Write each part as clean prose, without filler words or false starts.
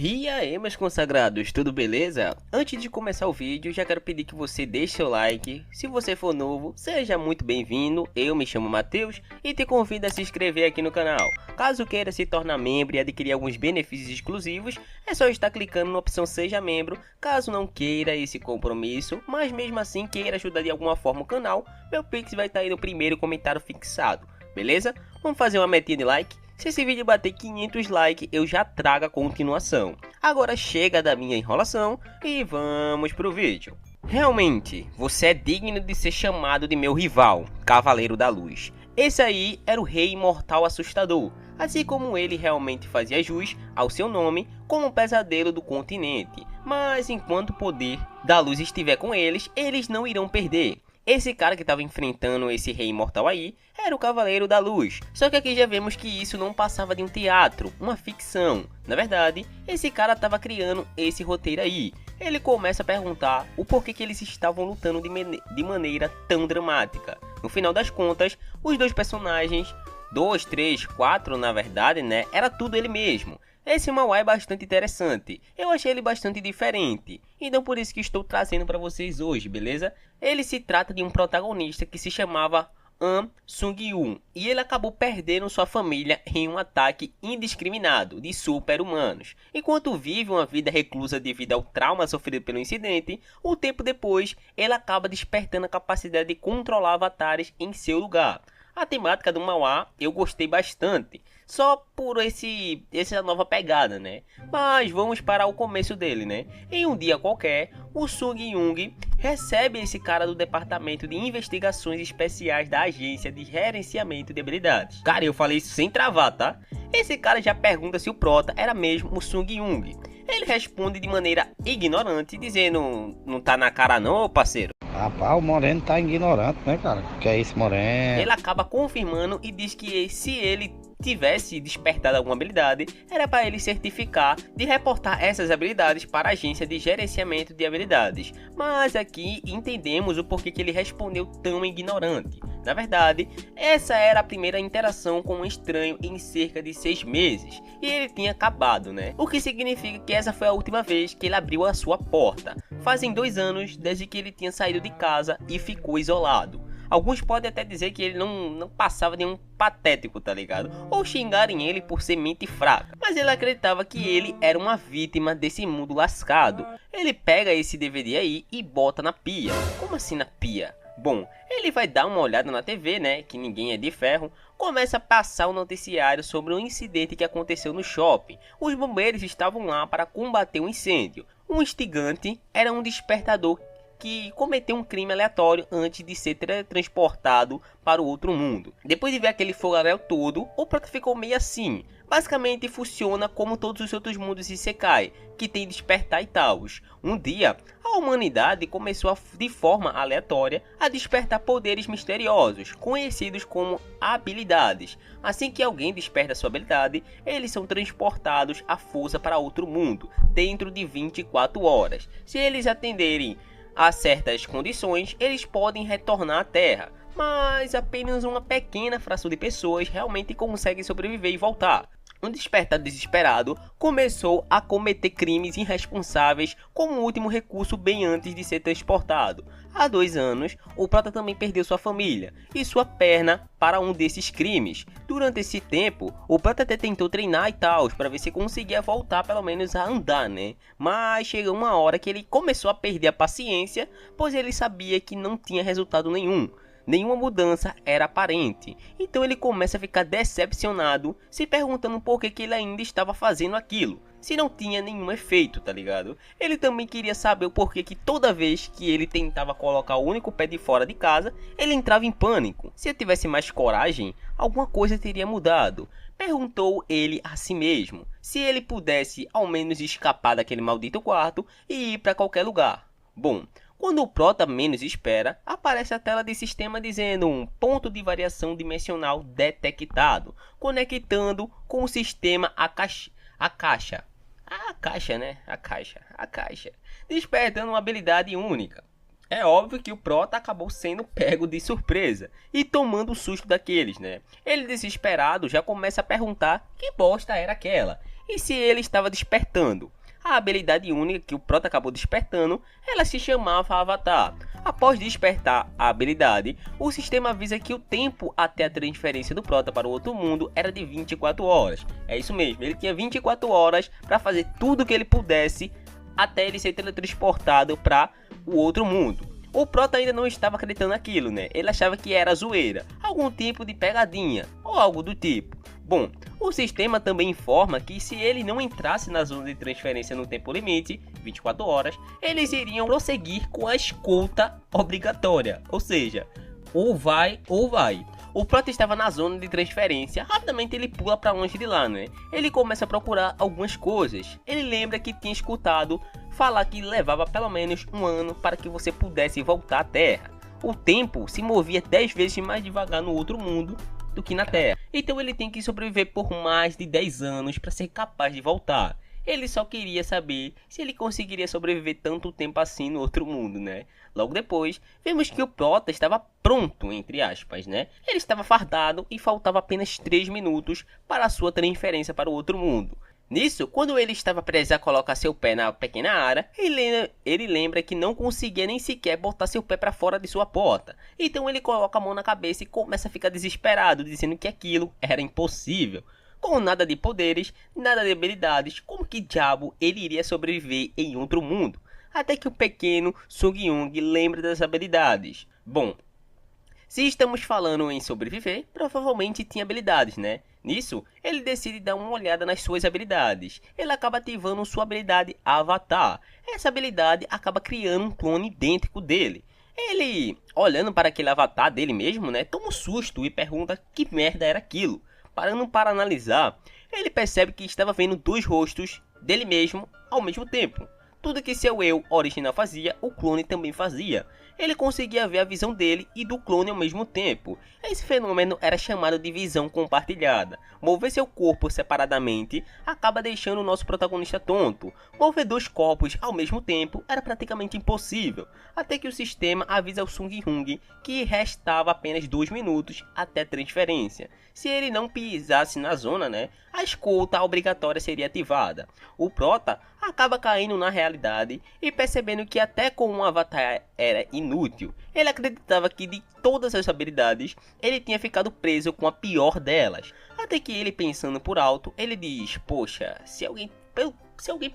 E aí, meus consagrados, tudo beleza? Antes de começar o vídeo, já quero pedir que você deixe seu like. Se você for novo, seja muito bem-vindo. Eu me chamo Matheus e te convido a se inscrever aqui no canal. Caso queira se tornar membro e adquirir alguns benefícios exclusivos, é só estar clicando na opção Seja Membro. Caso não queira esse compromisso, mas mesmo assim queira ajudar de alguma forma o canal, meu Pix vai estar aí no primeiro comentário fixado, beleza? Vamos fazer uma metinha de like? Se esse vídeo bater 500 likes, eu já trago a continuação. Agora chega da minha enrolação e vamos pro vídeo. Realmente, você é digno de ser chamado de meu rival, Cavaleiro da Luz. Esse aí era o rei imortal assustador, assim como ele realmente fazia jus ao seu nome como um pesadelo do continente. Mas enquanto o poder da luz estiver com eles, eles não irão perder. Esse cara que estava enfrentando esse rei imortal aí era o Cavaleiro da Luz. Só que aqui já vemos que isso não passava de um teatro, uma ficção. Na verdade, esse cara estava criando esse roteiro aí. Ele começa a perguntar o porquê que eles estavam lutando de maneira tão dramática. No final das contas, os dois personagens, 2, 3, 4 na verdade, né, era tudo ele mesmo. Esse mangá é bastante interessante, eu achei ele bastante diferente, então por isso que estou trazendo para vocês hoje, beleza? Ele se trata de um protagonista que se chamava An Sung-yoon, e ele acabou perdendo sua família em um ataque indiscriminado de super-humanos. Enquanto vive uma vida reclusa devido ao trauma sofrido pelo incidente, um tempo depois ele acaba despertando a capacidade de controlar avatares em seu lugar. A temática do manhwa eu gostei bastante, só por essa nova pegada, né? Mas vamos para o começo dele, né? Em um dia qualquer, o Sung-yoon recebe esse cara do departamento de investigações especiais da agência de gerenciamento de habilidades. Cara, eu falei isso sem travar, tá? Esse cara já pergunta se o prota era mesmo o Sung-yoon. Ele responde de maneira ignorante, dizendo: não tá na cara não, parceiro. Rapaz, o Moreno tá ignorante, né, cara? Que é isso, Moreno? Ele acaba confirmando e diz que se ele tivesse despertado alguma habilidade, era para ele certificar de reportar essas habilidades para a agência de gerenciamento de habilidades. Mas aqui entendemos o porquê que ele respondeu tão ignorante. Na verdade, essa era a primeira interação com um estranho em cerca de 6 meses, e ele tinha acabado, né? O que significa que essa foi a última vez que ele abriu a sua porta. Fazem 2 anos desde que ele tinha saído de casa e ficou isolado. Alguns podem até dizer que ele não passava de um patético, tá ligado? Ou xingarem ele por ser mente fraca. Mas ele acreditava que ele era uma vítima desse mundo lascado. Ele pega esse DVD aí e bota na pia. Como assim na pia? Bom, ele vai dar uma olhada na TV, né, que ninguém é de ferro, começa a passar o noticiário sobre um incidente que aconteceu no shopping. Os bombeiros estavam lá para combater o incêndio. Um instigante era um despertador que cometeu um crime aleatório antes de ser transportado para o outro mundo. Depois de ver aquele fogaréu todo, o prota ficou meio assim. Basicamente funciona como todos os outros mundos Isekai, que tem despertar e tal. Um dia, a humanidade começou de forma aleatória a despertar poderes misteriosos, conhecidos como habilidades. Assim que alguém desperta sua habilidade, eles são transportados à força para outro mundo, dentro de 24 horas. Se eles atenderem a certas condições, eles podem retornar à Terra, mas apenas uma pequena fração de pessoas realmente consegue sobreviver e voltar. Um despertado desesperado começou a cometer crimes irresponsáveis como último recurso bem antes de ser transportado. Há 2 anos, o prota também perdeu sua família e sua perna para um desses crimes. Durante esse tempo, o prota até tentou treinar e tal, para ver se conseguia voltar pelo menos a andar, né? Mas chegou uma hora que ele começou a perder a paciência, pois ele sabia que não tinha resultado nenhum. Nenhuma mudança era aparente, então ele começa a ficar decepcionado, se perguntando por que ele ainda estava fazendo aquilo, se não tinha nenhum efeito, tá ligado? Ele também queria saber o porquê que toda vez que ele tentava colocar o único pé de fora de casa, ele entrava em pânico. Se eu tivesse mais coragem, alguma coisa teria mudado. Perguntou ele a si mesmo, se ele pudesse ao menos escapar daquele maldito quarto e ir para qualquer lugar. Bom, quando o prota menos espera, aparece a tela de sistema dizendo um ponto de variação dimensional detectado, conectando com o sistema a caixa, despertando uma habilidade única. É óbvio que o prota acabou sendo pego de surpresa e tomando o susto daqueles, né? Ele desesperado já começa a perguntar que bosta era aquela. e se ele estava despertando. A habilidade única que o Prota acabou despertando, ela se chamava Avatar. Após despertar a habilidade, o sistema avisa que o tempo até a transferência do Prota para o outro mundo era de 24 horas. É isso mesmo, ele tinha 24 horas para fazer tudo o que ele pudesse até ele ser teletransportado para o outro mundo. O Prota ainda não estava acreditando naquilo, né? Ele achava que era zoeira, algum tipo de pegadinha ou algo do tipo. Bom, o sistema também informa que se ele não entrasse na zona de transferência no tempo limite, 24 horas, eles iriam prosseguir com a escolta obrigatória, ou seja, ou vai ou vai. O Prota estava na zona de transferência, rapidamente ele pula para longe de lá, né? Ele começa a procurar algumas coisas. Ele lembra que tinha escutado falar que levava pelo menos um ano para que você pudesse voltar à Terra. O tempo se movia 10 vezes mais devagar no outro mundo do que na Terra. Então ele tem que sobreviver por mais de 10 anos para ser capaz de voltar. Ele só queria saber se ele conseguiria sobreviver tanto tempo assim no outro mundo, né? Logo depois, vemos que o Prota estava pronto, entre aspas, né? Ele estava fardado e faltava apenas 3 minutos para a sua transferência para o outro mundo. Nisso, quando ele estava prestes a colocar seu pé na pequena área, ele lembra que não conseguia nem sequer botar seu pé para fora de sua porta. Então ele coloca a mão na cabeça e começa a ficar desesperado, dizendo que aquilo era impossível. Com nada de poderes, nada de habilidades, como que diabo ele iria sobreviver em outro mundo? Até que o pequeno Sung-Yung lembra das habilidades. Bom, se estamos falando em sobreviver, provavelmente tinha habilidades, né? Nisso, ele decide dar uma olhada nas suas habilidades. Ele acaba ativando sua habilidade Avatar. Essa habilidade acaba criando um clone idêntico dele. Ele, olhando para aquele avatar dele mesmo, né, toma um susto e pergunta que merda era aquilo. Parando para analisar, ele percebe que estava vendo dois rostos dele mesmo ao mesmo tempo. Tudo que seu eu original fazia, o clone também fazia. Ele conseguia ver a visão dele e do clone ao mesmo tempo. Esse fenômeno era chamado de visão compartilhada. Mover seu corpo separadamente acaba deixando o nosso protagonista tonto. Mover dois corpos ao mesmo tempo era praticamente impossível, até que o sistema avisa ao Sung-Yung que restava apenas 2 minutos até a transferência. Se ele não pisasse na zona, né, a escolta obrigatória seria ativada. O Prota acaba caindo na realidade e percebendo que até com um avatar era inútil. Ele acreditava que de todas as habilidades, ele tinha ficado preso com a pior delas. Até que ele, pensando por alto, ele diz: poxa, se alguém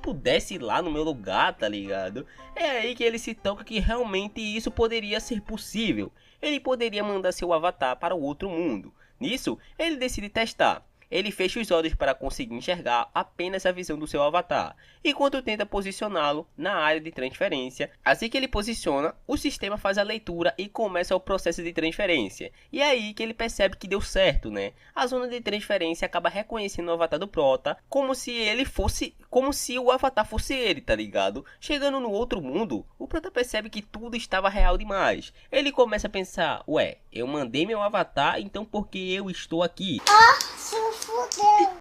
pudesse ir lá no meu lugar, tá ligado? É aí que ele se toca que realmente isso poderia ser possível. Ele poderia mandar seu avatar para o outro mundo. Nisso, ele decide testar. Ele fecha os olhos para conseguir enxergar apenas a visão do seu avatar, enquanto tenta posicioná-lo na área de transferência. Assim que ele posiciona, o sistema faz a leitura e começa o processo de transferência. E é aí que ele percebe que deu certo, né? A zona de transferência acaba reconhecendo o avatar do Prota como se o avatar fosse ele, tá ligado? Chegando no outro mundo, o Prota percebe que tudo estava real demais. Ele começa a pensar: ué, eu mandei meu avatar, então por que eu estou aqui?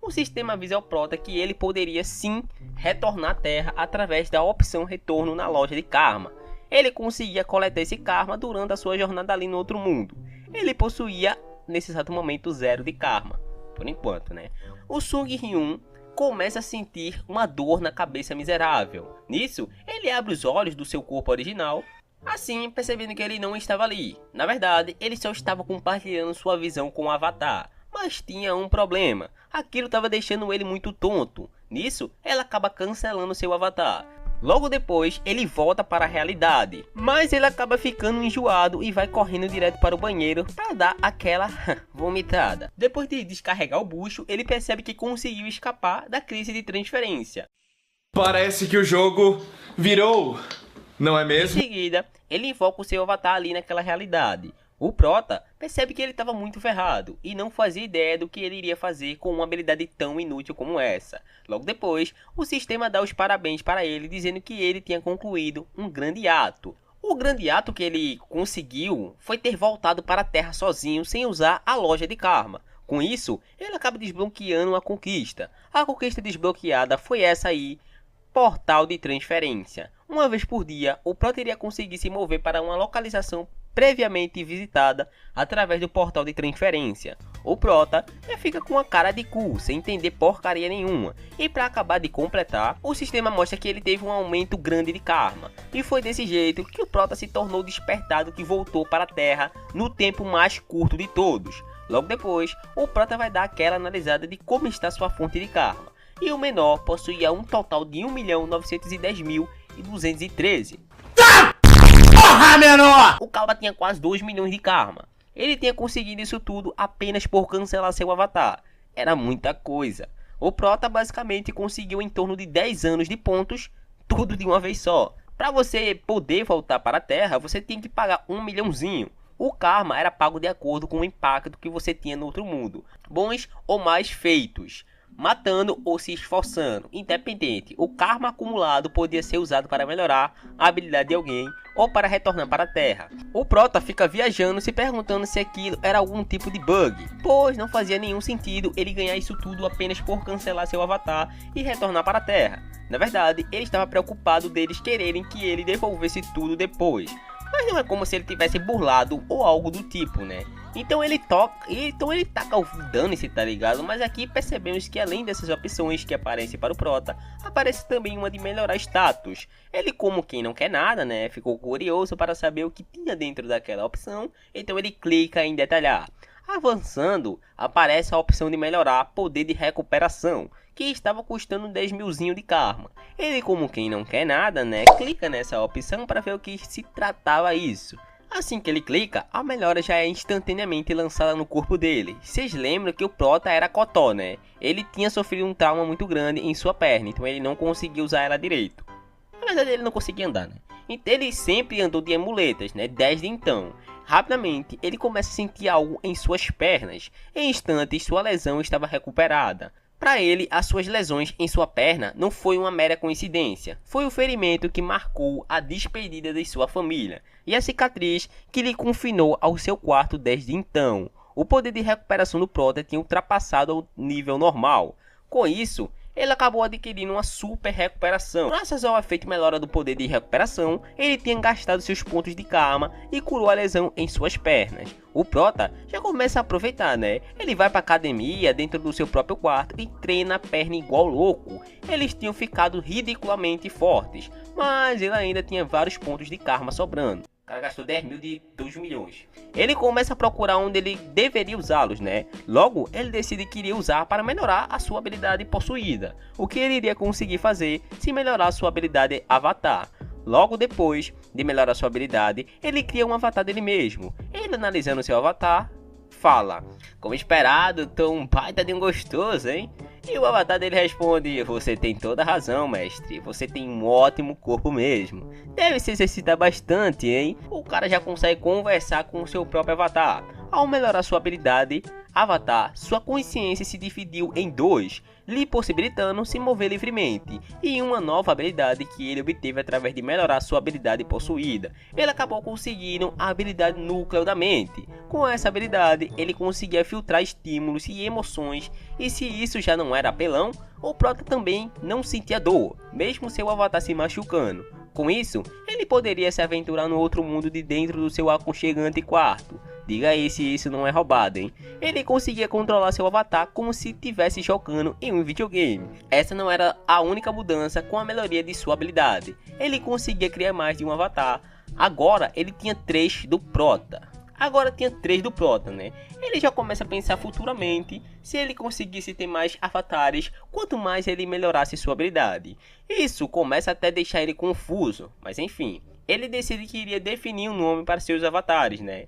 O sistema avisa ao Prota que ele poderia sim retornar à Terra através da opção retorno na loja de karma. Ele conseguia coletar esse karma durante a sua jornada ali no outro mundo. Ele possuía nesse exato momento 0 de karma, por enquanto, né? O Sung-Yung começa a sentir uma dor na cabeça miserável. Nisso, ele abre os olhos do seu corpo original, assim percebendo que ele não estava ali. Na verdade, ele só estava compartilhando sua visão com o avatar. Mas tinha um problema, aquilo estava deixando ele muito tonto. Nisso, ela acaba cancelando seu avatar. Logo depois, ele volta para a realidade, mas ele acaba ficando enjoado e vai correndo direto para o banheiro para dar aquela vomitada. Depois de descarregar o bucho, ele percebe que conseguiu escapar da crise de transferência. Parece que o jogo virou, não é mesmo? Em seguida, ele invoca o seu avatar ali naquela realidade. O Prota percebe que ele estava muito ferrado e não fazia ideia do que ele iria fazer com uma habilidade tão inútil como essa. Logo depois, o sistema dá os parabéns para ele, dizendo que ele tinha concluído um grande ato. O grande ato que ele conseguiu foi ter voltado para a Terra sozinho sem usar a loja de karma. Com isso, ele acaba desbloqueando a conquista. A conquista desbloqueada foi essa aí: portal de transferência. Uma vez por dia, o Prota iria conseguir se mover para uma localização previamente visitada através do portal de transferência. O Prota já fica com a cara de cu, sem entender porcaria nenhuma, e para acabar de completar, o sistema mostra que ele teve um aumento grande de karma, e foi desse jeito que o Prota se tornou o despertado que voltou para a Terra no tempo mais curto de todos. Logo depois, o Prota vai dar aquela analisada de como está sua fonte de karma, e o menor possuía um total de 1.910.213. Porra, menor! O Calba tinha quase 2 milhões de karma. Ele tinha conseguido isso tudo apenas por cancelar seu avatar. Era muita coisa. O Prota basicamente conseguiu em torno de 10 anos de pontos, tudo de uma vez só. Para você poder voltar para a Terra, você tinha que pagar 1 milhãozinho. O karma era pago de acordo com o impacto que você tinha no outro mundo, bons ou mais feitos, matando ou se esforçando, independente. O karma acumulado podia ser usado para melhorar a habilidade de alguém ou para retornar para a Terra. O Prota fica viajando, se perguntando se aquilo era algum tipo de bug, pois não fazia nenhum sentido ele ganhar isso tudo apenas por cancelar seu avatar e retornar para a Terra. Na verdade, ele estava preocupado deles quererem que ele devolvesse tudo depois. Mas não é como se ele tivesse burlado ou algo do tipo, né? Então ele taca o dane-se, tá ligado? Mas aqui percebemos que além dessas opções que aparecem para o Prota, aparece também uma de melhorar status. Ele, como quem não quer nada, né? Ficou curioso para saber o que tinha dentro daquela opção, então ele clica em detalhar. Avançando, aparece a opção de melhorar poder de recuperação, que estava custando 10 milzinho de karma. Ele, como quem não quer nada, né, clica nessa opção para ver o que se tratava isso. Assim que ele clica, a melhora já é instantaneamente lançada no corpo dele. Vocês lembram que o Prota era cotó, né? Ele tinha sofrido um trauma muito grande em sua perna, então ele não conseguia usar ela direito. Na verdade, ele não conseguia andar, né? Então ele sempre andou de amuletas, né, desde então. Rapidamente, ele começa a sentir algo em suas pernas. Em instantes, sua lesão estava recuperada. Para ele, as suas lesões em sua perna não foi uma mera coincidência. Foi o ferimento que marcou a despedida de sua família e a cicatriz que lhe confinou ao seu quarto desde então. O poder de recuperação do Prota tinha ultrapassado ao nível normal. Com isso, ele acabou adquirindo uma super recuperação. Graças ao efeito melhora do poder de recuperação, ele tinha gastado seus pontos de karma e curou a lesão em suas pernas. O Prota já começa a aproveitar, né? Ele vai pra academia dentro do seu próprio quarto e treina a perna igual louco. Eles tinham ficado ridiculamente fortes, mas ele ainda tinha vários pontos de karma sobrando. O cara gastou 10 mil de 2 milhões. Ele começa a procurar onde ele deveria usá-los, né? Logo, ele decide que iria usar para melhorar a sua habilidade possuída. O que ele iria conseguir fazer se melhorar sua habilidade avatar. Logo depois de melhorar sua habilidade, ele cria um avatar dele mesmo. Ele, analisando seu avatar, fala: como esperado, tô um baita de um gostoso, hein? E o avatar dele responde: você tem toda a razão, mestre. Você tem um ótimo corpo mesmo. Deve se exercitar bastante, hein? O cara já consegue conversar com o seu próprio avatar. Ao melhorar sua habilidade avatar, sua consciência se dividiu em dois, lhe possibilitando se mover livremente, e uma nova habilidade que ele obteve através de melhorar sua habilidade possuída. Ele acabou conseguindo a habilidade núcleo da mente. Com essa habilidade, ele conseguia filtrar estímulos e emoções, e se isso já não era apelão, o Prota também não sentia dor, mesmo seu avatar se machucando. Com isso, ele poderia se aventurar no outro mundo de dentro do seu aconchegante quarto. Diga aí se isso não é roubado, hein? Ele conseguia controlar seu avatar como se estivesse jogando em um videogame. Essa não era a única mudança com a melhoria de sua habilidade. Ele conseguia criar mais de um avatar. Agora ele tinha 3 do Prota. Né? Ele já começa a pensar futuramente se ele conseguisse ter mais avatares, quanto mais ele melhorasse sua habilidade. Isso começa até a deixar ele confuso, mas enfim, ele decide que iria definir um nome para seus avatares, né?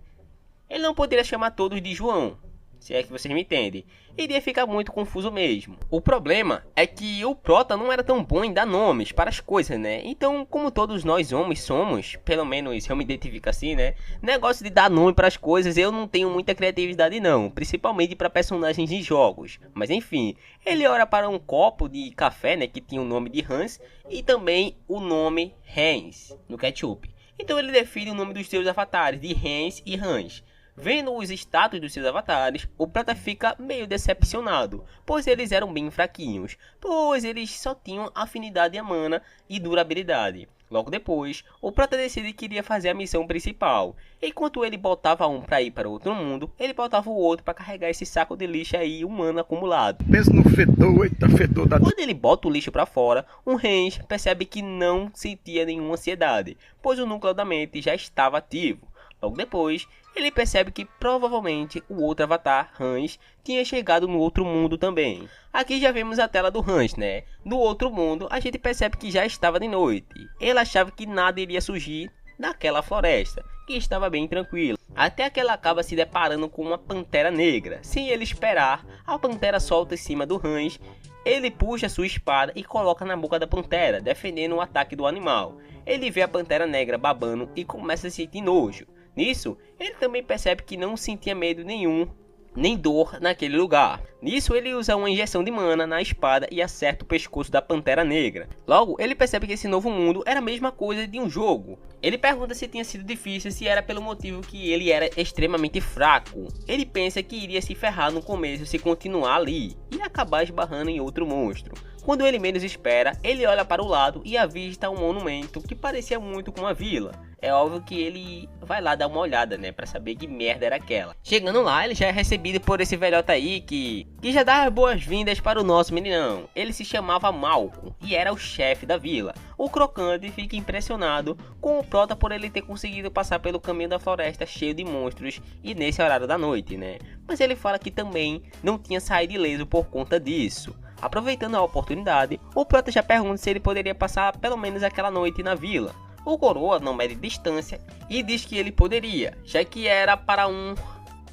Ele não poderia chamar todos de João, se é que vocês me entendem. Iria ficar muito confuso mesmo. O problema é que o Prota não era tão bom em dar nomes para as coisas, né? Então, como todos nós homens somos, pelo menos eu me identifico assim, né? Negócio de dar nome para as coisas, eu não tenho muita criatividade não, principalmente para personagens de jogos. Mas enfim, ele olha para um copo de café, né, que tinha o nome de Hans e também o nome Hans no ketchup. Então ele define o nome dos seus avatares de Hans e Hans. Vendo os status dos seus avatares, o Prota fica meio decepcionado, pois eles eram bem fraquinhos, pois eles só tinham afinidade a mana e durabilidade. Logo depois, o Prota decide que iria fazer a missão principal. Enquanto ele botava um para ir para outro mundo, ele botava o outro para carregar esse saco de lixo aí humano acumulado. Pensa no fedor, eita fedor da... Quando ele bota o lixo para fora, o Hans percebe que não sentia nenhuma ansiedade, pois o núcleo da mente já estava ativo. Logo depois, ele percebe que provavelmente o outro avatar, Hans, tinha chegado no outro mundo também. Aqui já vemos a tela do Hans, né? No outro mundo, a gente percebe que já estava de noite. Ele achava que nada iria surgir naquela floresta, que estava bem tranquila. Até que ela acaba se deparando com uma pantera negra. Sem ele esperar, a pantera solta em cima do Hans. Ele puxa sua espada e coloca na boca da pantera, defendendo o ataque do animal. Ele vê a pantera negra babando e começa a sentir nojo. Nisso, ele também percebe que não sentia medo nenhum, nem dor naquele lugar. Nisso, ele usa uma injeção de mana na espada e acerta o pescoço da Pantera Negra. Logo, ele percebe que esse novo mundo era a mesma coisa de um jogo. Ele pergunta se tinha sido difícil, se era pelo motivo que ele era extremamente fraco. Ele pensa que iria se ferrar no começo se continuar ali e acabar esbarrando em outro monstro. Quando ele menos espera, ele olha para o lado e avista um monumento que parecia muito com uma vila. É óbvio que ele vai lá dar uma olhada, né, pra saber que merda era aquela. Chegando lá, ele já é recebido por esse velhote aí que já dá as boas-vindas para o nosso meninão. Ele se chamava Malcolm e era o chefe da vila. O Crocante fica impressionado com o Prota por ele ter conseguido passar pelo caminho da floresta cheio de monstros e nesse horário da noite, né. Mas ele fala que também não tinha saído ileso por conta disso. Aproveitando a oportunidade, o Prota já pergunta se ele poderia passar pelo menos aquela noite na vila. O Coroa não mede distância e diz que ele poderia, já que era para um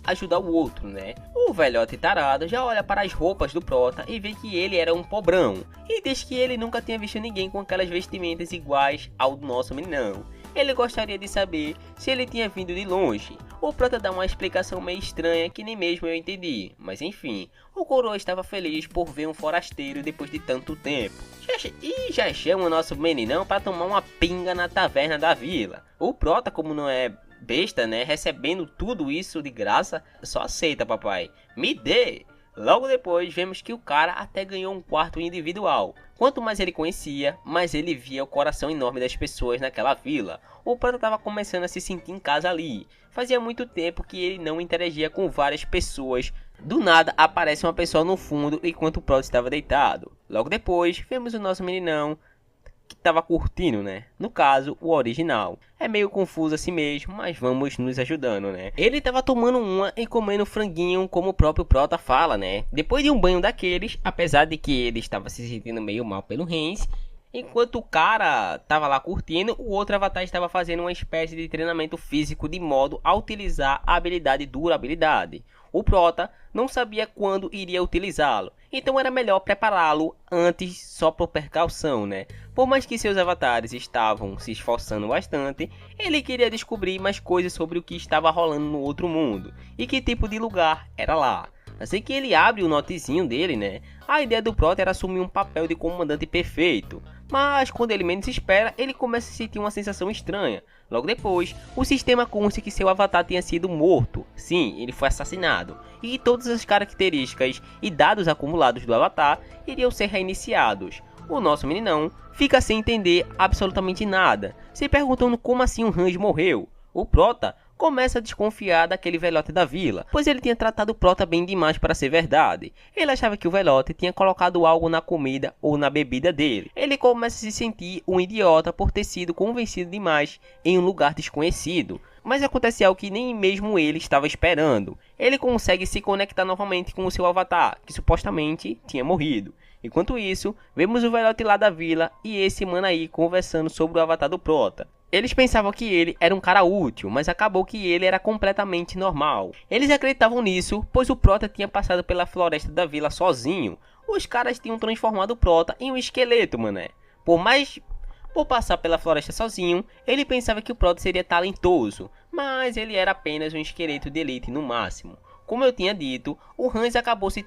ajudar o outro, né? O velhote tarado já olha para as roupas do Prota e vê que ele era um pobrão e diz que ele nunca tinha visto ninguém com aquelas vestimentas iguais ao do nosso meninão. Ele gostaria de saber se ele tinha vindo de longe. O Prota dá uma explicação meio estranha que nem mesmo eu entendi, mas enfim, o Coroa estava feliz por ver um forasteiro depois de tanto tempo. Já chama o nosso meninão para tomar uma pinga na taverna da vila. O Prota, como não é besta, né, recebendo tudo isso de graça, só aceita, papai. Me dê! Logo depois, vemos que o cara até ganhou um quarto individual. Quanto mais ele conhecia, mais ele via o coração enorme das pessoas naquela vila. O Prota estava começando a se sentir em casa ali. Fazia muito tempo que ele não interagia com várias pessoas. Do nada, aparece uma pessoa no fundo enquanto o Prota estava deitado. Logo depois, vemos o nosso meninão que estava curtindo, né? No caso, o original. É meio confuso assim mesmo, mas vamos nos ajudando, né? Ele estava tomando uma e comendo franguinho, como o próprio Prota fala, né? Depois de um banho daqueles, apesar de que ele estava se sentindo meio mal pelo Hans, enquanto o cara estava lá curtindo, o outro avatar estava fazendo uma espécie de treinamento físico de modo a utilizar a habilidade durabilidade. O Prota não sabia quando iria utilizá-lo, então era melhor prepará-lo antes só por precaução, né? Por mais que seus avatares estavam se esforçando bastante, ele queria descobrir mais coisas sobre o que estava rolando no outro mundo e que tipo de lugar era lá. Assim que ele abre o notezinho dele, né? A ideia do Prota era assumir um papel de comandante perfeito, mas quando ele menos espera, ele começa a sentir uma sensação estranha. Logo depois, o sistema consta que seu avatar tenha sido morto. Sim, ele foi assassinado. E todas as características e dados acumulados do avatar iriam ser reiniciados. O nosso meninão fica sem entender absolutamente nada, se perguntando como assim o Hans morreu. O Prota começa a desconfiar daquele velhote da vila, pois ele tinha tratado o Prota bem demais para ser verdade. Ele achava que o velhote tinha colocado algo na comida ou na bebida dele. Ele começa a se sentir um idiota por ter sido convencido demais em um lugar desconhecido. Mas acontece algo que nem mesmo ele estava esperando. Ele consegue se conectar novamente com o seu avatar, que supostamente tinha morrido. Enquanto isso, vemos o velhote lá da vila e esse mano aí conversando sobre o avatar do Prota. Eles pensavam que ele era um cara útil, mas acabou que ele era completamente normal. Eles acreditavam nisso, pois o Prota tinha passado pela floresta da vila sozinho. Os caras tinham transformado o Prota em um esqueleto, mané. Por passar pela floresta sozinho, ele pensava que o Prota seria talentoso, mas ele era apenas um esqueleto de elite no máximo. Como eu tinha dito, o Hans acabou sendo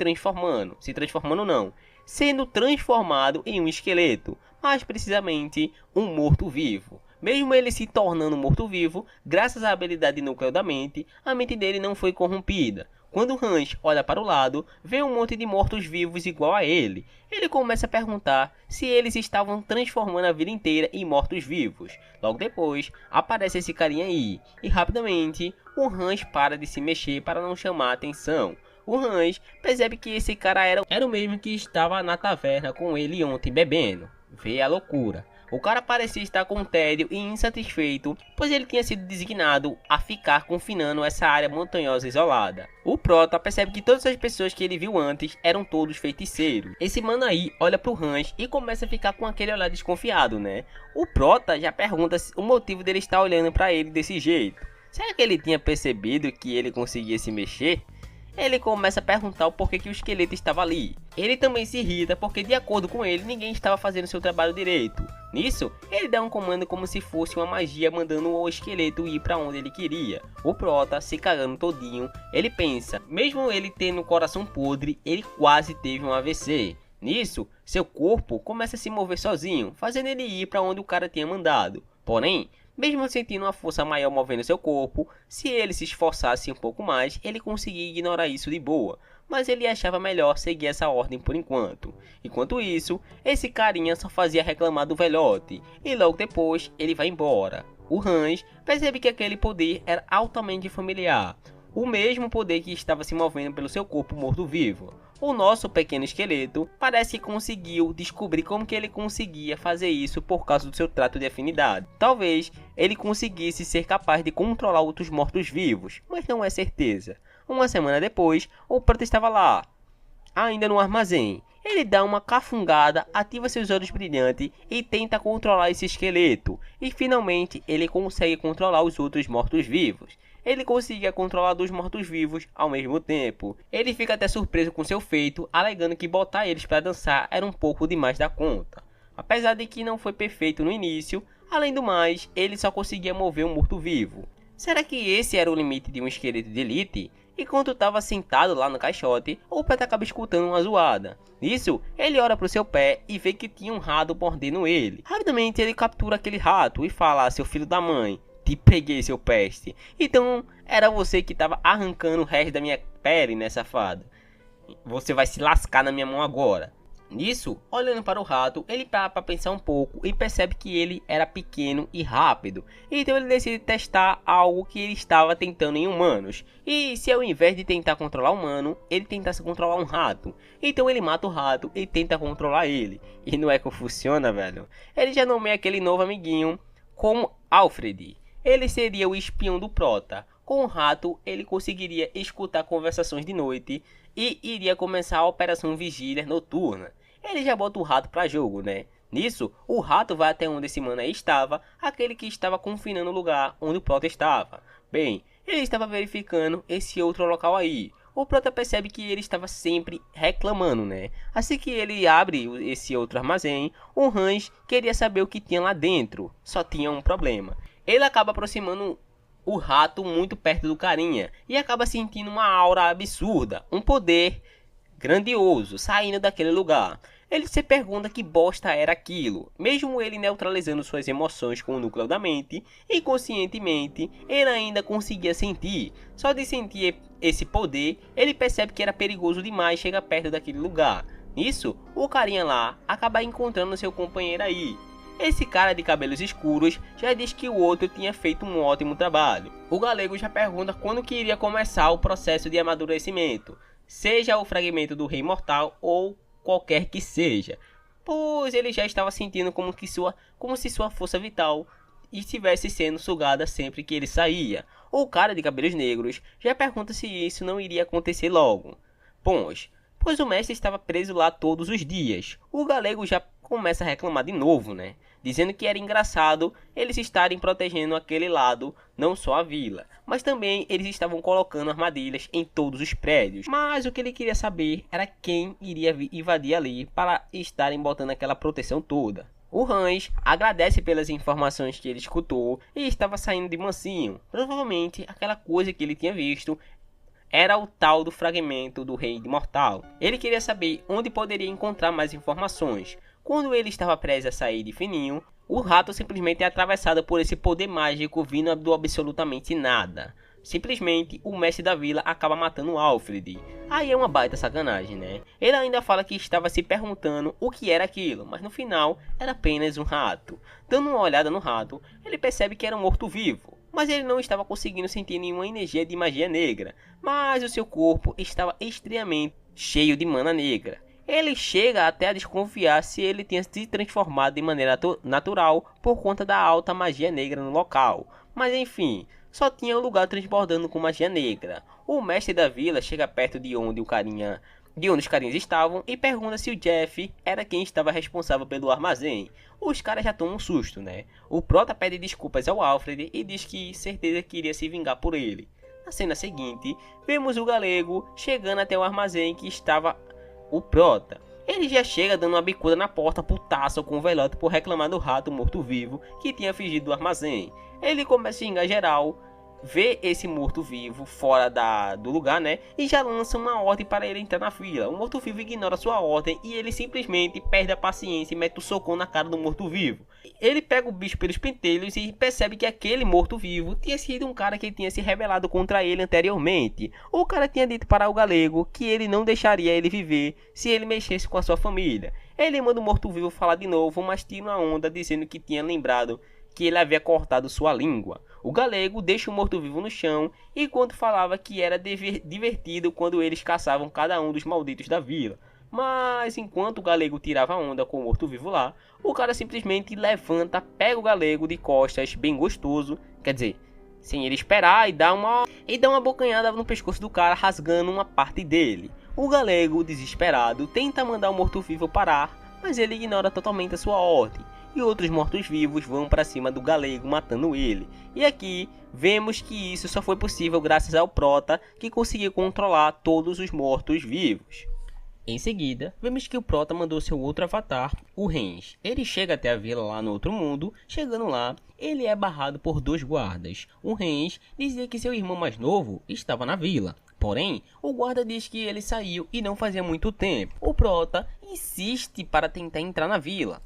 transformado em um esqueleto, mais precisamente um morto-vivo. Mesmo ele se tornando morto-vivo, graças à habilidade núcleo da mente, a mente dele não foi corrompida. Quando Hans olha para o lado, vê um monte de mortos-vivos igual a ele. Ele começa a perguntar se eles estavam transformando a vida inteira em mortos-vivos. Logo depois, aparece esse carinha aí, e rapidamente, o Hans para de se mexer para não chamar a atenção. O Hans percebe que esse cara era o mesmo que estava na taverna com ele ontem bebendo. Vê a loucura. O cara parecia estar com tédio e insatisfeito, pois ele tinha sido designado a ficar confinando essa área montanhosa isolada. O Prota percebe que todas as pessoas que ele viu antes eram todos feiticeiros. Esse mano aí olha pro Hans e começa a ficar com aquele olhar desconfiado, né? O Prota já pergunta o motivo dele estar olhando pra ele desse jeito. Será que ele tinha percebido que ele conseguia se mexer? Ele começa a perguntar o porquê que o esqueleto estava ali. Ele também se irrita porque, de acordo com ele, ninguém estava fazendo seu trabalho direito. Nisso, ele dá um comando como se fosse uma magia mandando o esqueleto ir para onde ele queria. O Prota, se cagando todinho, ele pensa, mesmo ele tendo o coração podre, ele quase teve um AVC. Nisso, seu corpo começa a se mover sozinho, fazendo ele ir para onde o cara tinha mandado. Porém, mesmo sentindo uma força maior movendo seu corpo, se ele se esforçasse um pouco mais, ele conseguia ignorar isso de boa, mas ele achava melhor seguir essa ordem por enquanto. Enquanto isso, esse carinha só fazia reclamar do velhote, e logo depois ele vai embora. O Hans percebe que aquele poder era altamente familiar, o mesmo poder que estava se movendo pelo seu corpo morto-vivo. O nosso pequeno esqueleto parece que conseguiu descobrir como que ele conseguia fazer isso por causa do seu trato de afinidade. Talvez ele conseguisse ser capaz de controlar outros mortos-vivos, mas não é certeza. Uma semana depois, o Prota estava lá, ainda no armazém. Ele dá uma cafungada, ativa seus olhos brilhantes e tenta controlar esse esqueleto. E finalmente ele consegue controlar os outros mortos-vivos. Ele conseguia controlar dois mortos-vivos ao mesmo tempo. Ele fica até surpreso com seu feito, alegando que botar eles para dançar era um pouco demais da conta. Apesar de que não foi perfeito no início, além do mais, ele só conseguia mover um morto-vivo. Será que esse era o limite de um esqueleto de elite? Enquanto estava sentado lá no caixote, o Prota acaba escutando uma zoada. Nisso, ele olha pro seu pé e vê que tinha um rato mordendo ele. Rapidamente ele captura aquele rato e fala: seu filho da mãe, te peguei, seu peste. Então era você que estava arrancando o resto da minha pele, né, safado? Você vai se lascar na minha mão agora. Nisso, olhando para o rato, ele para para pensar um pouco e percebe que ele era pequeno e rápido. Então ele decide testar algo que ele estava tentando em humanos. E se ao invés de tentar controlar um humano, ele tentasse controlar um rato. Então ele mata o rato e tenta controlar ele. E não é que funciona, velho. Ele já nomeia aquele novo amiguinho como Alfred. Ele seria o espião do Prota. Com o rato, ele conseguiria escutar conversações de noite e iria começar a operação vigília noturna. Ele já bota o rato pra jogo, né? Nisso, o rato vai até onde esse mano aí estava, aquele que estava confinando o lugar onde o Prota estava. Bem, ele estava verificando esse outro local aí. O Prota percebe que ele estava sempre reclamando, né? Assim que ele abre esse outro armazém, o Hans queria saber o que tinha lá dentro. Só tinha um problema. Ele acaba aproximando o rato muito perto do carinha e acaba sentindo uma aura absurda, um poder grandioso saindo daquele lugar. Ele se pergunta que bosta era aquilo. Mesmo ele neutralizando suas emoções com o núcleo da mente, inconscientemente ele ainda conseguia sentir. Só de sentir esse poder, ele percebe que era perigoso demais chegar perto daquele lugar. Nisso, o carinha lá acaba encontrando seu companheiro aí. Esse cara de cabelos escuros já diz que o outro tinha feito um ótimo trabalho. O galego já pergunta quando que iria começar o processo de amadurecimento, seja o fragmento do Rei Mortal ou qualquer que seja, pois ele já estava sentindo como se sua força vital estivesse sendo sugada sempre que ele saía. O cara de cabelos negros já pergunta se isso não iria acontecer logo, pois o mestre estava preso lá todos os dias. O galego já começa a reclamar de novo, né? Dizendo que era engraçado eles estarem protegendo aquele lado, não só a vila, mas também eles estavam colocando armadilhas em todos os prédios. Mas o que ele queria saber era quem iria invadir ali para estarem botando aquela proteção toda. O Hans agradece pelas informações que ele escutou e estava saindo de mansinho. Provavelmente aquela coisa que ele tinha visto era o tal do fragmento do Rei Mortal. Ele queria saber onde poderia encontrar mais informações. Quando ele estava prestes a sair de fininho, O rato simplesmente é atravessado por esse poder mágico vindo do absolutamente nada. Simplesmente o mestre da vila acaba matando o Alfred. Aí é uma baita sacanagem, né? Ele ainda fala que estava se perguntando o que era aquilo, mas no final era apenas um rato. Dando uma olhada no rato, ele percebe que era um morto-vivo. Mas ele não estava conseguindo sentir nenhuma energia de magia negra, mas o seu corpo estava extremamente cheio de mana negra. Ele chega até a desconfiar se ele tinha se transformado de maneira natural por conta da alta magia negra no local. Mas enfim, só tinha um lugar transbordando com magia negra. O mestre da vila chega perto de onde os carinhas estavam e pergunta se o Jeff era quem estava responsável pelo armazém. Os caras já tomam um susto, né? O Prota pede desculpas ao Alfred e diz que certeza queria se vingar por ele. Na cena seguinte, vemos o galego chegando até o armazém que estava o Prota. Ele já chega dando uma bicuda na porta putaço com o Velote por reclamar do rato morto-vivo que tinha fugido do armazém. Ele começa a xingar geral, vê esse morto-vivo fora do lugar, né? E já lança uma ordem para ele entrar na vila. O morto-vivo ignora sua ordem e ele simplesmente perde a paciência e mete o socão na cara do morto-vivo. Ele pega o bicho pelos pentelhos e percebe que aquele morto-vivo tinha sido um cara que tinha se rebelado contra ele anteriormente. O cara tinha dito para o galego que ele não deixaria ele viver se ele mexesse com a sua família. Ele manda o morto-vivo falar de novo, mas tira uma onda dizendo que tinha lembrado que ele havia cortado sua língua. O galego deixa o morto-vivo no chão, enquanto falava que era divertido quando eles caçavam cada um dos malditos da vila. Mas enquanto o galego tirava onda com o morto-vivo lá, o cara simplesmente levanta, pega o galego de costas, bem gostoso, quer dizer, sem ele esperar, e dá uma bocanhada no pescoço do cara, rasgando uma parte dele. O galego, desesperado, tenta mandar o morto-vivo parar, mas ele ignora totalmente a sua ordem. E outros mortos-vivos vão para cima do galego, matando ele. E aqui vemos que isso só foi possível graças ao Prota, que conseguiu controlar todos os mortos-vivos. Em seguida, vemos que o Prota mandou seu outro avatar, o Rens. Ele chega até a vila lá no outro mundo. Chegando lá, ele é barrado por dois guardas. O Rens dizia que seu irmão mais novo estava na vila. Porém, o guarda diz que ele saiu e não fazia muito tempo. O Prota insiste para tentar entrar na vila,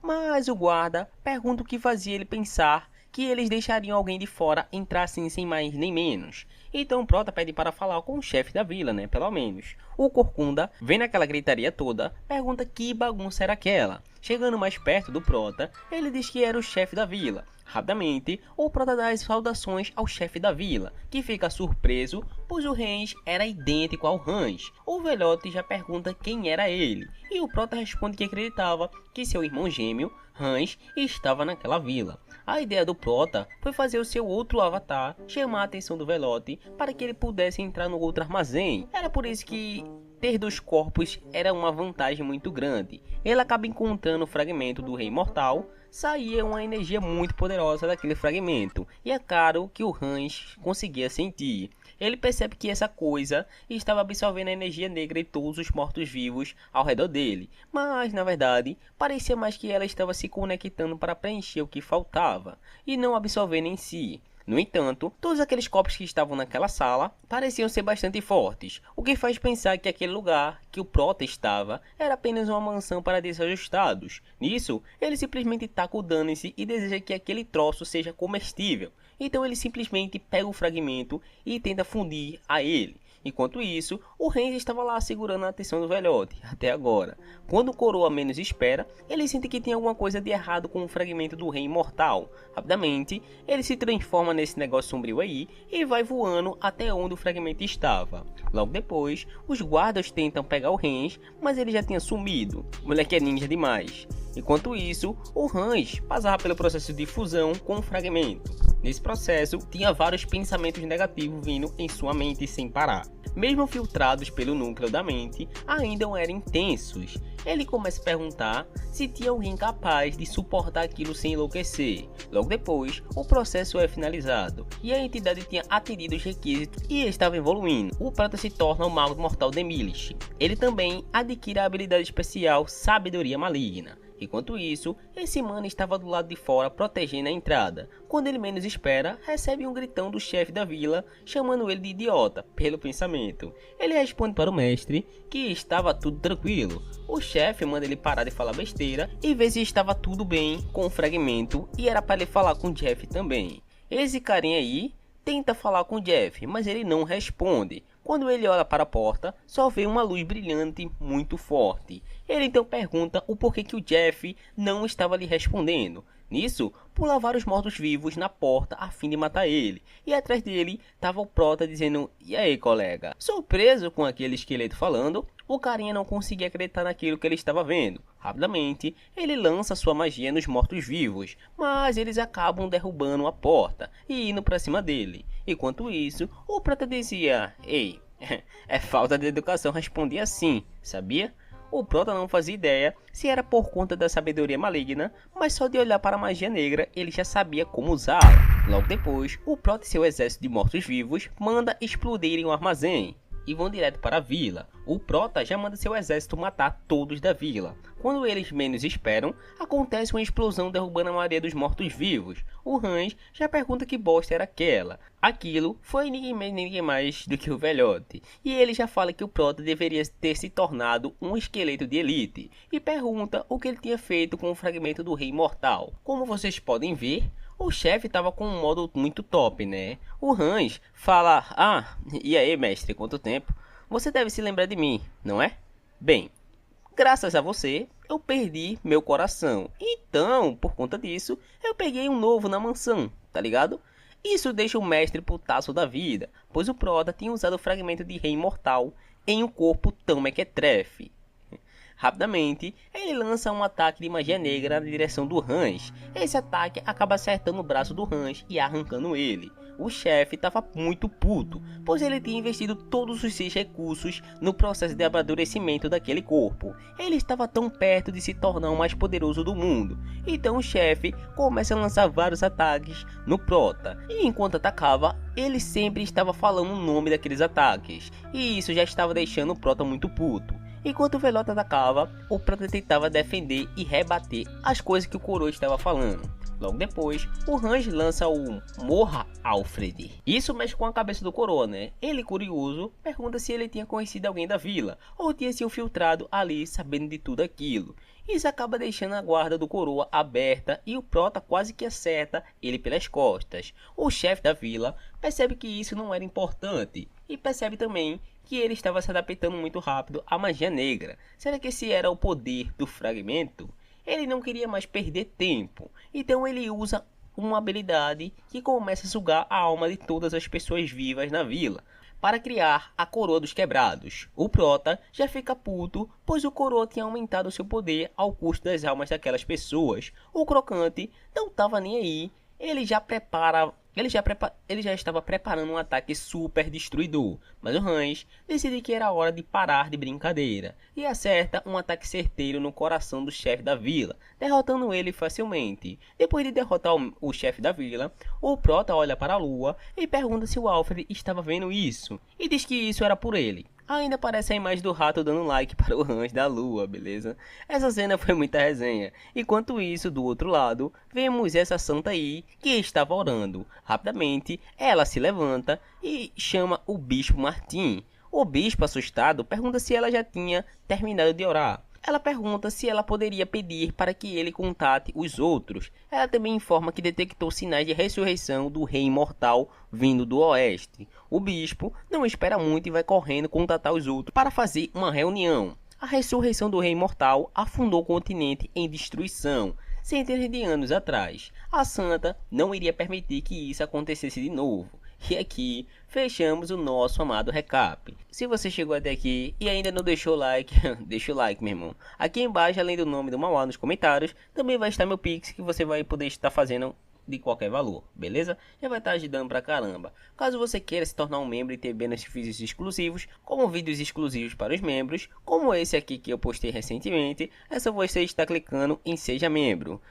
mas o guarda pergunta o que fazia ele pensar que eles deixariam alguém de fora entrar assim sem mais nem menos. Então o Prota pede para falar com o chefe da vila, né, pelo menos. O Corcunda, vendo aquela gritaria toda, pergunta que bagunça era aquela. Chegando mais perto do Prota, ele diz que era o chefe da vila. Rapidamente, o Prota dá as saudações ao chefe da vila, que fica surpreso, pois o Rens era idêntico ao Hans. O Velote já pergunta quem era ele, e o Prota responde que acreditava que seu irmão gêmeo, Hans, estava naquela vila. A ideia do Prota foi fazer o seu outro avatar chamar a atenção do Velote para que ele pudesse entrar no outro armazém. Era por isso que ter dois corpos era uma vantagem muito grande. Ele acaba encontrando o fragmento do Rei Mortal. Saía uma energia muito poderosa daquele fragmento, e é claro que o Hans conseguia sentir. Ele percebe que essa coisa estava absorvendo a energia negra de todos os mortos-vivos ao redor dele, mas na verdade parecia mais que ela estava se conectando para preencher o que faltava, e não absorvendo em si. No entanto, todos aqueles corpos que estavam naquela sala pareciam ser bastante fortes, o que faz pensar que aquele lugar que o Prota estava era apenas uma mansão para desajustados. Nisso, ele simplesmente taca o dane-se e deseja que aquele troço seja comestível. Então ele simplesmente pega o fragmento e tenta fundir a ele. Enquanto isso, o Rens estava lá segurando a atenção do velhote, até agora. Quando o Coroa menos espera, ele sente que tem alguma coisa de errado com o fragmento do Rei Imortal. Rapidamente, ele se transforma nesse negócio sombrio aí e vai voando até onde o fragmento estava. Logo depois, os guardas tentam pegar o Rens, mas ele já tinha sumido. O moleque é ninja demais. Enquanto isso, o Hans passava pelo processo de fusão com o fragmento. Nesse processo, tinha vários pensamentos negativos vindo em sua mente sem parar. Mesmo filtrados pelo núcleo da mente, ainda eram intensos. Ele começa a perguntar se tinha alguém capaz de suportar aquilo sem enlouquecer. Logo depois, o processo é finalizado e a entidade tinha atendido os requisitos e estava evoluindo. O Prota se torna o Mago Mortal Demilich. Ele também adquire a habilidade especial Sabedoria Maligna. Enquanto isso, esse mano estava do lado de fora protegendo a entrada. Quando ele menos espera, recebe um gritão do chefe da vila, chamando ele de idiota, pelo pensamento. Ele responde para o mestre que estava tudo tranquilo. O chefe manda ele parar de falar besteira e vê se estava tudo bem com o fragmento e era para ele falar com o Jeff também. Esse carinha aí tenta falar com o Jeff, mas ele não responde. Quando ele olha para a porta, só vê uma luz brilhante muito forte. Ele então pergunta o porquê que o Jeff não estava lhe respondendo. Nisso, pula vários mortos-vivos na porta a fim de matar ele. E atrás dele estava o Prota dizendo: "E aí, colega?" Surpreso com aquele esqueleto falando, o carinha não conseguia acreditar naquilo que ele estava vendo. Rapidamente, ele lança sua magia nos mortos-vivos, mas eles acabam derrubando a porta e indo para cima dele. Enquanto isso, o Prota dizia: "Ei, é falta de educação responder assim, sabia?" O Prota não fazia ideia se era por conta da sabedoria maligna, mas só de olhar para a magia negra ele já sabia como usá-la. Logo depois, o Prota e seu exército de mortos-vivos manda explodirem o armazém e vão direto para a vila. O Prota já manda seu exército matar todos da vila. Quando eles menos esperam, acontece uma explosão derrubando a maioria dos mortos-vivos. O Hans já pergunta que bosta era aquela. Aquilo foi ninguém mais do que o velhote. E ele já fala que o Prota deveria ter se tornado um esqueleto de elite. E pergunta o que ele tinha feito com o fragmento do Rei Mortal. Como vocês podem ver, o chefe estava com um modo muito top, né? O Hans fala: "Ah, e aí, mestre, quanto tempo? Você deve se lembrar de mim, não é? Bem, graças a você, eu perdi meu coração. Então, por conta disso, eu peguei um novo na mansão, tá ligado?" Isso deixa o mestre putaço da vida, pois o Prota tinha usado o fragmento de Rei Mortal em um corpo tão mequetrefe. Rapidamente, ele lança um ataque de magia negra na direção do Hans. Esse ataque acaba acertando o braço do Hans e arrancando ele. O chefe estava muito puto, pois ele tinha investido todos os seus recursos no processo de amadurecimento daquele corpo. Ele estava tão perto de se tornar o mais poderoso do mundo. Então o chefe começa a lançar vários ataques no Prota. E enquanto atacava, ele sempre estava falando o nome daqueles ataques. E isso já estava deixando o Prota muito puto. Enquanto o velhote atacava, o Prota tentava defender e rebater as coisas que o coroa estava falando. Logo depois, o Hans lança o "Morra, Alfred". Isso mexe com a cabeça do coroa, né? Ele, curioso, pergunta se ele tinha conhecido alguém da vila, ou tinha se infiltrado ali sabendo de tudo aquilo. Isso acaba deixando a guarda do coroa aberta e o Prota quase que acerta ele pelas costas. O chefe da vila percebe que isso não era importante e percebe também que ele estava se adaptando muito rápido à magia negra. Será que esse era o poder do fragmento? Ele não queria mais perder tempo, então ele usa uma habilidade que começa a sugar a alma de todas as pessoas vivas na vila, para criar a Coroa dos Quebrados. O Prota já fica puto, pois o Coroa tinha aumentado seu poder ao custo das almas daquelas pessoas. O Crocante não estava nem aí, ele já estava preparando um ataque super destruidor, mas o Hans decide que era hora de parar de brincadeira e acerta um ataque certeiro no coração do chefe da vila, derrotando ele facilmente. Depois de derrotar o chefe da vila, o Prota olha para a lua e pergunta se o Alfred estava vendo isso, e diz que isso era por ele. Ainda aparece a imagem do rato dando like para o Hans da lua, beleza? Essa cena foi muita resenha. Enquanto isso, do outro lado, vemos essa santa aí que estava orando. Rapidamente, ela se levanta e chama o Bispo Martim. O bispo, assustado, pergunta se ela já tinha terminado de orar. Ela pergunta se ela poderia pedir para que ele contate os outros. Ela também informa que detectou sinais de ressurreição do Rei Imortal vindo do oeste. O bispo não espera muito e vai correndo contatar os outros para fazer uma reunião. A ressurreição do Rei Imortal afundou o continente em destruição centenas de anos atrás. A santa não iria permitir que isso acontecesse de novo. E aqui fechamos o nosso amado recap. Se você chegou até aqui e ainda não deixou o like, deixa o like, meu irmão. Aqui embaixo, além do nome do Mauá nos comentários, também vai estar meu Pix, que você vai poder estar fazendo de qualquer valor, beleza? Já vai estar ajudando pra caramba. Caso você queira se tornar um membro e ter benefícios exclusivos, como vídeos exclusivos para os membros, como esse aqui que eu postei recentemente, é só você estar clicando em Seja Membro,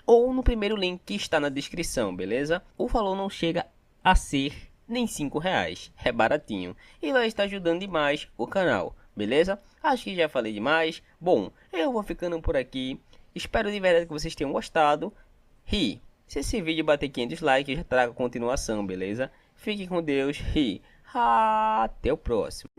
ou no primeiro link que está na descrição, beleza? O valor não chega a ser nem R$5, é baratinho e vai estar ajudando demais o canal, beleza? Acho que já falei demais. Bom, eu vou ficando por aqui. Espero de verdade que vocês tenham gostado. E se esse vídeo bater 500 likes, eu já trago a continuação, beleza? Fiquem com Deus e até o próximo.